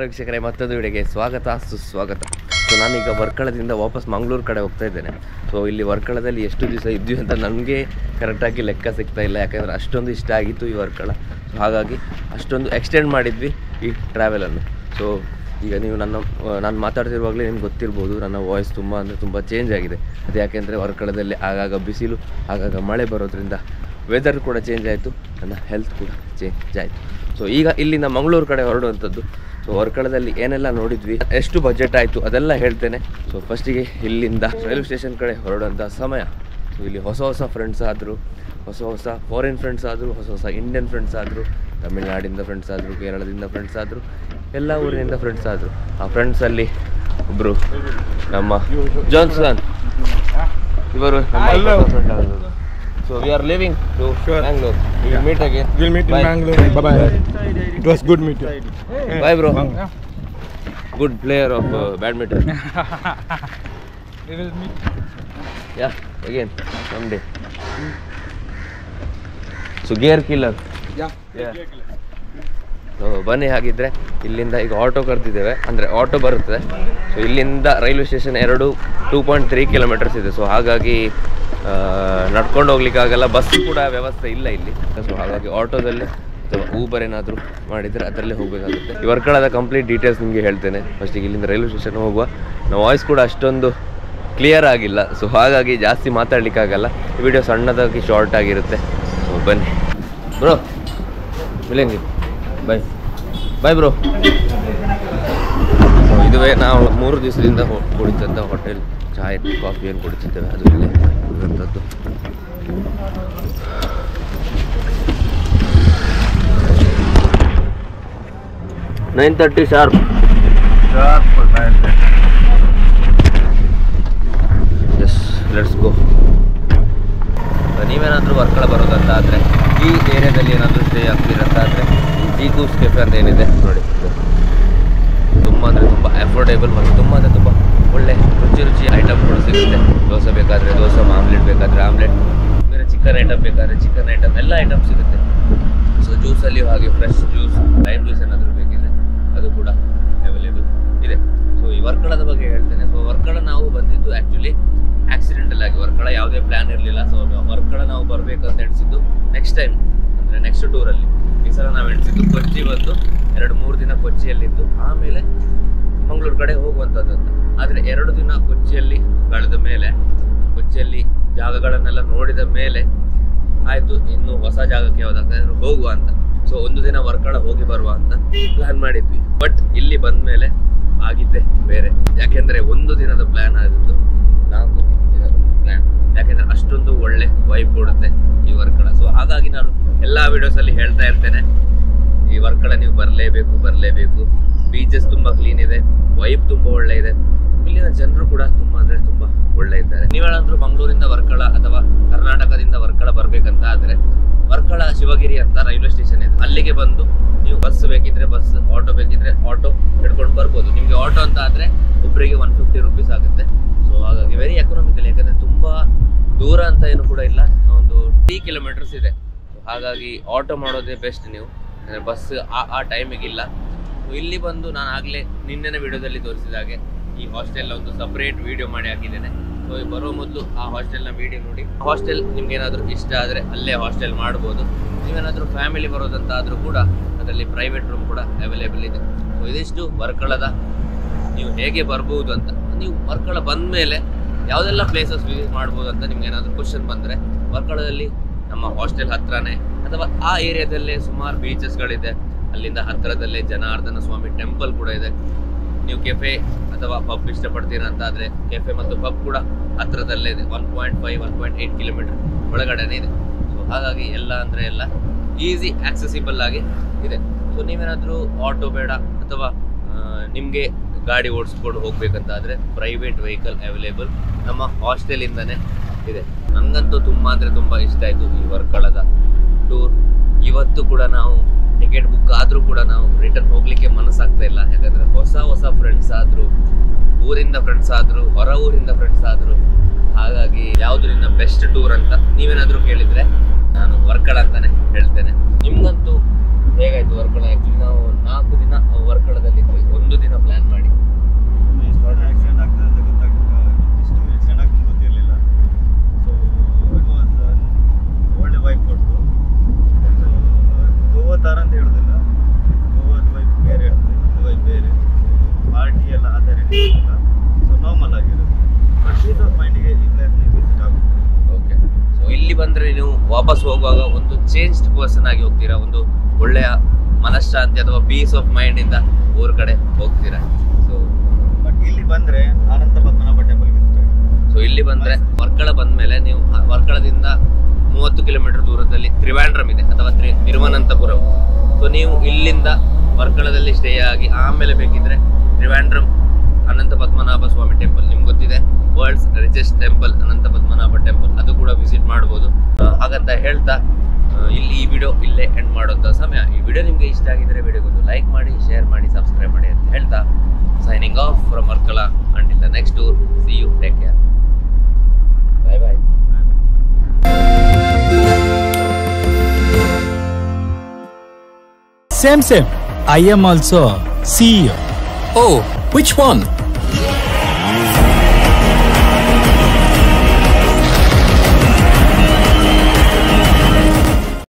ವೀಕ್ಷಕರೇ, ಮತ್ತೊಂದು ವಿಡಿಯೋಗೆ ಸ್ವಾಗತ ಸುಸ್ವಾಗತ. ಸೊ ನಾನೀಗ ವರ್ಕಳದಿಂದ ವಾಪಸ್ ಮಂಗಳೂರು ಕಡೆ ಹೋಗ್ತಾ ಇದ್ದೇನೆ. ಸೊ ಇಲ್ಲಿ ವರ್ಕಳದಲ್ಲಿ ಎಷ್ಟು ದಿವಸ ಇದ್ವಿ ಅಂತ ನನಗೆ ಕರೆಕ್ಟಾಗಿ ಲೆಕ್ಕ ಸಿಗ್ತಾ ಇಲ್ಲ, ಯಾಕೆಂದರೆ ಅಷ್ಟೊಂದು ಇಷ್ಟ ಆಗಿತ್ತು ಈ ವರ್ಕಳ. ಸೊ ಹಾಗಾಗಿ ಅಷ್ಟೊಂದು ಎಕ್ಸ್ಟೆಂಡ್ ಮಾಡಿದ್ವಿ ಈ ಟ್ರಾವೆಲನ್ನು. ಸೊ ಈಗ ನೀವು ನಾನು ಮಾತಾಡ್ತಿರುವಾಗಲೇ ನಿಮ್ಗೆ ಗೊತ್ತಿರ್ಬೋದು, ನನ್ನ ವಾಯ್ಸ್ ತುಂಬ ಚೇಂಜ್ ಆಗಿದೆ. ಅದು ಯಾಕೆಂದರೆ ವರ್ಕಳದಲ್ಲಿ ಆಗಾಗ ಬಿಸಿಲು ಆಗಾಗ ಮಳೆ ಬರೋದ್ರಿಂದ ವೆದರ್ ಕೂಡ ಚೇಂಜ್ ಆಯಿತು, ನನ್ನ ಹೆಲ್ತ್ ಕೂಡ ಚೇಂಜ್ ಆಯಿತು. ಸೊ ಈಗ ಇಲ್ಲಿಂದ ಮಂಗಳೂರು ಕಡೆ ಹೊರಡುವಂಥದ್ದು. ಸೊ ವರ್ಕಳದಲ್ಲಿ ಏನೆಲ್ಲ ನೋಡಿದ್ವಿ, ಎಷ್ಟು ಬಜೆಟ್ ಆಯಿತು ಅದೆಲ್ಲ ಹೇಳ್ತೇನೆ. ಸೊ ಫಸ್ಟಿಗೆ ಇಲ್ಲಿಂದ ರೈಲ್ವೆ ಸ್ಟೇಷನ್ ಕಡೆ ಹೊರಡುವಂಥ ಸಮಯ. ಸೊ ಇಲ್ಲಿ ಹೊಸ ಫ್ರೆಂಡ್ಸ್ ಆದರು, ಹೊಸ ಫಾರಿನ್ ಫ್ರೆಂಡ್ಸ್ ಆದರು, ಹೊಸ ಇಂಡಿಯನ್ ಫ್ರೆಂಡ್ಸ್ ಆದರು, ತಮಿಳ್ನಾಡಿಂದ ಫ್ರೆಂಡ್ಸ್ ಆದರು, ಕೇರಳದಿಂದ ಫ್ರೆಂಡ್ಸ್ ಆದರು, ಎಲ್ಲ ಊರಿನಿಂದ ಫ್ರೆಂಡ್ಸ್ ಆದರು. ಆ ಫ್ರೆಂಡ್ಸಲ್ಲಿ ಒಬ್ಬರು ನಮ್ಮ ಜಾನ್ಸನ್, ಇವರು ಫ್ರೆಂಡ್ ಆದರು. So we are leaving to Bangalore. We will meet again. We will meet in Bangalore. Bye bye. It was good meeting you. Bye bro. Good player of badminton. We will meet. Yeah, again someday. So gear killer. Yeah. Gear killer. So ಬನ್ನಿ, ಹಾಗಿದ್ರೆ ಇಲ್ಲಿಂದ ಈಗ auto ಕರೆದಿದ್ದೇವೆ, ಅಂದರೆ auto ಬರುತ್ತದೆ. So ಇಲ್ಲಿಂದ railway station 2.3 kilometres ಇದೆ. So ಹಾಗಾಗಿ ನಡ್ಕೊಂಡು ಹೋಗ್ಲಿಕ್ಕಾಗಲ್ಲ, ಬಸ್ ಕೂಡ ವ್ಯವಸ್ಥೆ ಇಲ್ಲ ಇಲ್ಲಿ. ಸೊ ಹಾಗಾಗಿ ಆಟೋದಲ್ಲಿ ಅಥವಾ ಊಬರ್ ಏನಾದರೂ ಮಾಡಿದರೆ ಅದರಲ್ಲೇ ಹೋಗಬೇಕಾಗುತ್ತೆ. ಈ ವರ್ಕಳದ ಕಂಪ್ಲೀಟ್ ಡೀಟೇಲ್ಸ್ ನಿಮಗೆ ಹೇಳ್ತೇನೆ. ಫಸ್ಟಿಗೆ ಇಲ್ಲಿಂದ ರೈಲ್ವೆ ಸ್ಟೇಷನ್ ಹೋಗುವ. ನಾವು ವಾಯ್ಸ್ ಕೂಡ ಅಷ್ಟೊಂದು ಕ್ಲಿಯರ್ ಆಗಿಲ್ಲ, ಸೊ ಹಾಗಾಗಿ ಜಾಸ್ತಿ ಮಾತಾಡಲಿಕ್ಕಾಗಲ್ಲ. ಈ ವಿಡಿಯೋ ಸಣ್ಣದಾಗಿ ಶಾರ್ಟ್ ಆಗಿರುತ್ತೆ. ಸೊ ಬನ್ನಿ ಬ್ರೋ, ಇಲ್ಲಂಗಿ ಬಾಯ್ ಬ್ರೋ. ಇದುವೇ ನಾವು 3 ದಿವಸದಿಂದ ಕುಡಿತಂಥ ಹೋಟೆಲ್, ಚಾಯ್ ಕಾಫಿಯನ್ನು ಕುಡಿತಿದ್ದೇವೆ. ಅದು ಇಲ್ಲೇ ಇರುವಂಥದ್ದು. $9:30 ಶಾರ್ಪ್. S, let's go. ನೀವೇನಾದರೂ ವರ್ಕಳ ಬರೋದಂತ ಆದರೆ, ಈ ಏರಿಯಾದಲ್ಲಿ ಏನಾದರೂ ಸ್ಟೇ ಆಗ್ತೀರಂತ ಆದರೆ ಜೀಗೂಸ್ ಕೆಫೆ ಅಂತ ಏನಿದೆ ನೋಡಿ, ತುಂಬ ಅಂದರೆ ತುಂಬ ಅಫೋರ್ಡೇಬಲ್ ಮತ್ತು ತುಂಬ ಒಳ್ಳೆ ರುಚಿ ಐಟಮ್ ಕೂಡ ಸಿಗುತ್ತೆ. ದೋಸೆ ಬೇಕಾದರೆ ದೋಸೆ, ಆಮ್ಲೆಟ್ ಬೇಕಾದರೆ ಆಮ್ಲೆಟ್, ಬೇರೆ ಚಿಕನ್ ಐಟಮ್ ಬೇಕಾದರೆ ಚಿಕನ್ ಐಟಮ್, ಎಲ್ಲ ಐಟಮ್ ಸಿಗುತ್ತೆ. ಸೊ ಜ್ಯೂಸಲ್ಲಿಯೂ ಹಾಗೆ ಫ್ರೆಶ್ ಜ್ಯೂಸ್, ಲೈಮ್ ಜ್ಯೂಸ್ ಏನಾದರೂ ಬೇಕಿದೆ ಅದು ಕೂಡ ಅವೈಲೇಬಲ್ ಇದೆ. ಸೊ ಈ ವರ್ಕಳದ ಬಗ್ಗೆ ಹೇಳ್ತೇನೆ. ಸೊ ವರ್ಕಳ ನಾವು ಬಂದಿದ್ದು ಆ್ಯಕ್ಚುಲಿ ಆಕ್ಸಿಡೆಂಟಲ್ ಆಗಿ, ವರ್ಕಳ ಯಾವುದೇ ಪ್ಲ್ಯಾನ್ ಇರಲಿಲ್ಲ. ಸೊ ವರ್ಕಳ ನಾವು ಬರಬೇಕಂತ ಎಣಿಸಿದ್ದು ನೆಕ್ಸ್ಟ್ ಟೈಮ್, ಅಂದರೆ ನೆಕ್ಸ್ಟ್ ಟೂರಲ್ಲಿ. ಈ ಸಲ ನಾವು ಎಣಿಸಿದ್ದು ಕೊಚ್ಚಿ ಬಂದು 2-3 ದಿನ ಕೊಚ್ಚಿಯಲ್ಲಿದ್ದು ಆಮೇಲೆ ಮಂಗಳೂರು ಕಡೆ ಹೋಗುವಂಥದ್ದು ಅಂತ. ಆದರೆ 2 ದಿನ ಕೊಚ್ಚಿಯಲ್ಲಿ ಕಳೆದ ಮೇಲೆ, ಕೊಚ್ಚಿಯಲ್ಲಿ ಜಾಗಗಳನ್ನೆಲ್ಲ ನೋಡಿದ ಮೇಲೆ ಆಯಿತು, ಇನ್ನು ಹೊಸ ಜಾಗಕ್ಕೆ ಯಾವುದಾದ್ರೂ ಹೋಗುವ ಅಂತ. ಸೊ 1 ದಿನ ವರ್ಕಳ ಹೋಗಿ ಬರುವ ಅಂತ ಪ್ಲ್ಯಾನ್ ಮಾಡಿದ್ವಿ. ಬಟ್ ಇಲ್ಲಿ ಬಂದ ಮೇಲೆ ಆಗಿದ್ದೆ ಬೇರೆ. ಯಾಕೆಂದರೆ 1 ದಿನದ ಪ್ಲ್ಯಾನ್ ಆಗಿದ್ದು 4 ದಿನದ ಪ್ಲ್ಯಾನ್. ಯಾಕೆಂದರೆ ಅಷ್ಟೊಂದು ಒಳ್ಳೆ ವೈಬ್ ಕೊಡುತ್ತೆ ಈ ವರ್ಕಳ. ಸೊ ಹಾಗಾಗಿ ನಾನು ಎಲ್ಲ ವಿಡಿಯೋಸಲ್ಲಿ ಹೇಳ್ತಾ ಇರ್ತೇನೆ, ಈ ವರ್ಕಳ ನೀವು ಬರಲೇಬೇಕು. ಬೀಚಸ್ ತುಂಬ ಕ್ಲೀನ್ ಇದೆ, ವೈಬ್ ತುಂಬ ಒಳ್ಳೆ ಇದೆ, ಇಲ್ಲಿನ ಜನರು ಕೂಡ ತುಂಬ ಒಳ್ಳೆ ಇದ್ದಾರೆ. ನೀವೇನಾದರೂ ಮಂಗಳೂರಿಂದ ವರ್ಕಳ ಅಥವಾ ಕರ್ನಾಟಕದಿಂದ ವರ್ಕಳ ಬರಬೇಕಂತ ಆದರೆ ವರ್ಕಳ ಶಿವಗಿರಿ ಅಂತ ರೈಲ್ವೆ ಸ್ಟೇಷನ್ ಇದೆ. ಅಲ್ಲಿಗೆ ಬಂದು ನೀವು ಬಸ್ ಬೇಕಿದ್ರೆ ಬಸ್, ಆಟೋ ಬೇಕಿದ್ರೆ ಆಟೋ ಹಿಡ್ಕೊಂಡು ಬರ್ಬೋದು. ನಿಮಗೆ ಆಟೋ ಅಂತ ಆದರೆ ಒಬ್ಬರಿಗೆ 150 ರೂಪೀಸ್ ಆಗುತ್ತೆ. ಸೊ ಹಾಗಾಗಿ ವೆರಿ ಎಕನಾಮಿಕಲ್, ಯಾಕಂದರೆ ತುಂಬ ದೂರ ಅಂತ ಏನು ಕೂಡ ಇಲ್ಲ, ಒಂದು 3 ಕಿಲೋಮೀಟರ್ಸ್ ಇದೆ. ಹಾಗಾಗಿ ಆಟೋ ಮಾಡೋದೇ ಬೆಸ್ಟ್ ನೀವು, ಅಂದರೆ ಬಸ್ ಆ ಟೈಮಿಗಿಲ್ಲ. ಸೊ ಇಲ್ಲಿ ಬಂದು ನಾನು ಆಗಲೇ ನಿನ್ನೆ ವಿಡಿಯೋದಲ್ಲಿ ತೋರಿಸಿದ ಹಾಗೆ ಈ ಹಾಸ್ಟೆಲ್ನ ಒಂದು ಸಪ್ರೇಟ್ ವಿಡಿಯೋ ಮಾಡಿ ಹಾಕಿದ್ದೇನೆ. ಸೊ ಬರೋ ಮೊದಲು ಆ ಹಾಸ್ಟೆಲ್ನ ವಿಡಿಯೋ ನೋಡಿ. ಹಾಸ್ಟೆಲ್ ನಿಮ್ಗೆ ಏನಾದರೂ ಇಷ್ಟ ಆದರೆ ಅಲ್ಲೇ ಹಾಸ್ಟೆಲ್ ಮಾಡ್ಬೋದು. ನೀವೇನಾದರೂ ಫ್ಯಾಮಿಲಿ ಬರೋದಂತ ಆದರೂ ಕೂಡ ಅದರಲ್ಲಿ ಪ್ರೈವೇಟ್ ರೂಮ್ ಕೂಡ ಅವೈಲೇಬಲ್ ಇದೆ. ಸೊ ಇದಿಷ್ಟು ವರ್ಕಳದ ನೀವು ಹೇಗೆ ಬರ್ಬೋದು ಅಂತ. ನೀವು ವರ್ಕಳ ಬಂದ ಮೇಲೆ ಯಾವುದೆಲ್ಲ ಪ್ಲೇಸಸ್ ವಿಸಿಟ್ ಮಾಡ್ಬೋದು ಅಂತ ನಿಮ್ಗೆ ಏನಾದರೂ ಕ್ವಶನ್ ಬಂದರೆ, ವರ್ಕಳದಲ್ಲಿ ನಮ್ಮ ಹಾಸ್ಟೆಲ್ ಹತ್ರನೇ ಅಥವಾ ಆ ಏರಿಯಾದಲ್ಲೇ ಸುಮಾರು ಬೀಚಸ್ಗಳಿದೆ. ಅಲ್ಲಿಂದ ಹತ್ತಿರದಲ್ಲೇ ಜನಾರ್ದನ ಸ್ವಾಮಿ ಟೆಂಪಲ್ ಕೂಡ ಇದೆ. ನೀವು ಕೆಫೆ ಅಥವಾ ಪಬ್ ಇಷ್ಟಪಡ್ತೀರಾ ಅಂತ ಆದರೆ ಕೆಫೆ ಮತ್ತು ಪಬ್ ಕೂಡ ಹತ್ತಿರದಲ್ಲೇ ಇದೆ. 1.8 ಕಿಲೋಮೀಟರ್ ಒಳಗಡೆನೇ ಇದೆ. ಸೊ ಹಾಗಾಗಿ ಎಲ್ಲ ಅಂದರೆ ಎಲ್ಲ ಈಸಿ ಆಕ್ಸೆಸಿಬಲ್ ಆಗಿ ಇದೆ. ಸೊ ನೀವೇನಾದರೂ ಆಟೋ ಬೇಡ ಅಥವಾ ನಿಮಗೆ ಗಾಡಿ ಓಡಿಸ್ಕೊಂಡು ಹೋಗ್ಬೇಕಂತ ಆದರೆ ಪ್ರೈವೇಟ್ ವೆಹಿಕಲ್ ಅವೈಲೇಬಲ್ ನಮ್ಮ ಹಾಸ್ಟೆಲಿಂದನೇ ಇದೆ. ನನಗಂತೂ ತುಂಬ ಇಷ್ಟ ಆಯಿತು ಈ ವರ್ಕಳದ ಟೂರ್. ಇವತ್ತು ಕೂಡ ನಾವು ಟಿಕೆಟ್ ಬುಕ್ ಆದರೂ ಕೂಡ ನಾವು ರಿಟರ್ನ್ ಹೋಗಲಿಕ್ಕೆ ಮನಸ್ಸಾಗ್ತಾ ಇಲ್ಲ. ಯಾಕಂದರೆ ಹೊಸ ಫ್ರೆಂಡ್ಸ್ ಆದರು, ಊರಿಂದ ಫ್ರೆಂಡ್ಸ್ ಆದರು, ಹೊರ ಊರಿಂದ ಫ್ರೆಂಡ್ಸ್ ಆದರು. ಹಾಗಾಗಿ ಯಾವುದು ನಿನ್ನ ಬೆಸ್ಟ್ ಟೂರ್ ಅಂತ ನೀವೇನಾದರೂ ಕೇಳಿದರೆ ನಾನು ವರ್ಕಳ ಅಂತಲೇ ಹೇಳ್ತೇನೆ. ನಿಮಗಂತೂ ಹೇಗಾಯಿತು ವರ್ಕಳ? ಆ್ಯಕ್ಚುಲಿ 4 ದಿನ ವರ್ಕಳದಲ್ಲಿ ಇದ್ವಿ, 1 ದಿನ ಪ್ಲಾನ್ ಮಾಡಿ. ಆಕ್ಸಿಡೆಂಟ್ ಆಗ್ತದೆ ಅಂತ ಇಷ್ಟು ಎಕ್ಸ್ಟೆಂಡ್ ಆಗ್ತದೆ ಗೊತ್ತಿರಲಿಲ್ಲ. ಸೊ ಇಟ್ ವಾಸ್ ಒಳ್ಳೆ ವೈಬ್ ಕೊಟ್ಟು. ಗೋವಾ ಥರ ಅಂತ ಹೇಳೋದಿಲ್ಲ, ಗೋವಾದ ವೈಬ್ ಬೇರೆ ಇರ್ತದೆ, ಇದು ವೈಬ್ ಬೇರೆ. ಪಾರ್ಟಿ ಎಲ್ಲ ಅದೇ ರೀತಿ ಇರಲ್ಲ, ಸೊ ನಾರ್ಮಲ್ ಆಗಿರುತ್ತೆ. ಬಟ್ ಪೀಸ್ ಆಫ್ ಮೈಂಡಿಗೆ ಈ ಪ್ಲೇಸ್ನ ವಿಸಿಟ್ ಆಗುತ್ತೆ. ಓಕೆ, ಸೊ ಇಲ್ಲಿ ಬಂದರೆ ನೀವು ವಾಪಸ್ ಹೋಗುವಾಗ ಒಂದು ಚೇಂಜ್ಡ್ ಪರ್ಸನ್ ಆಗಿ ಹೋಗ್ತೀರಾ, ಒಂದು ಒಳ್ಳೆಯ ಮನಃಶಾಂತಿ ಅಥವಾ ಪೀಸ್ ಆಫ್ ಮೈಂಡಿಂದ ಊರ ಕಡೆ ಹೋಗ್ತೀರಾ. ಸೊ ಬಟ್ ಇಲ್ಲಿ ಬಂದರೆ ಅನಂತ ಪದ್ಮನಾಭ ಟೆಂಪಲ್ ವಿಸಿಟ್ ಆಗುತ್ತೆ. ಸೊ ಇಲ್ಲಿ ಬಂದರೆ ವರ್ಕಳ ಬಂದಮೇಲೆ ನೀವು ವರ್ಕಳದಿಂದ 30 ಕಿಲೋಮೀಟರ್ ದೂರದಲ್ಲಿ ತ್ರಿವೇಂದ್ರಂ ಇದೆ ಅಥವಾ ತಿರುವನಂತಪುರಂ. ಸೊ ನೀವು ಇಲ್ಲಿಂದ ವರ್ಕಳದಲ್ಲಿ ಸ್ಟೇ ಆಗಿ ಆಮೇಲೆ ಬೇಕಿದ್ರೆ ತ್ರಿವೇಂದ್ರಂ ಅನಂತ ಪದ್ಮನಾಭ ಸ್ವಾಮಿ ಟೆಂಪಲ್, ನಿಮ್ಗೆ ಗೊತ್ತಿದೆ ವರ್ಲ್ಡ್ಸ್ ರಿಚೆಸ್ಟ್ ಟೆಂಪಲ್ ಅನಂತ ಪದ್ಮನಾಭ ಟೆಂಪಲ್, ಅದು ಕೂಡ ವಿಸಿಟ್ ಮಾಡ್ಬೋದು. ಹಾಗಂತ ಹೇಳ್ತಾ ಇಲ್ಲಿ ಈ ವಿಡಿಯೋ ಇಲ್ಲೇ ಎಂಡ್ ಮಾಡೋಂಥ ಸಮಯ. ಈ ವಿಡಿಯೋ ನಿಮಗೆ ಇಷ್ಟ ಆಗಿದ್ರೆ ವಿಡಿಯೋಗೊಂದು ಲೈಕ್ ಮಾಡಿ, ಶೇರ್ ಮಾಡಿ, ಸಬ್ಸ್ಕ್ರೈಬ್ ಮಾಡಿ ಅಂತ ಹೇಳ್ತಾ signing off from Varkala. Until the next tour, see you, take care, bye bye. Same. I am also CEO. Oh, which one?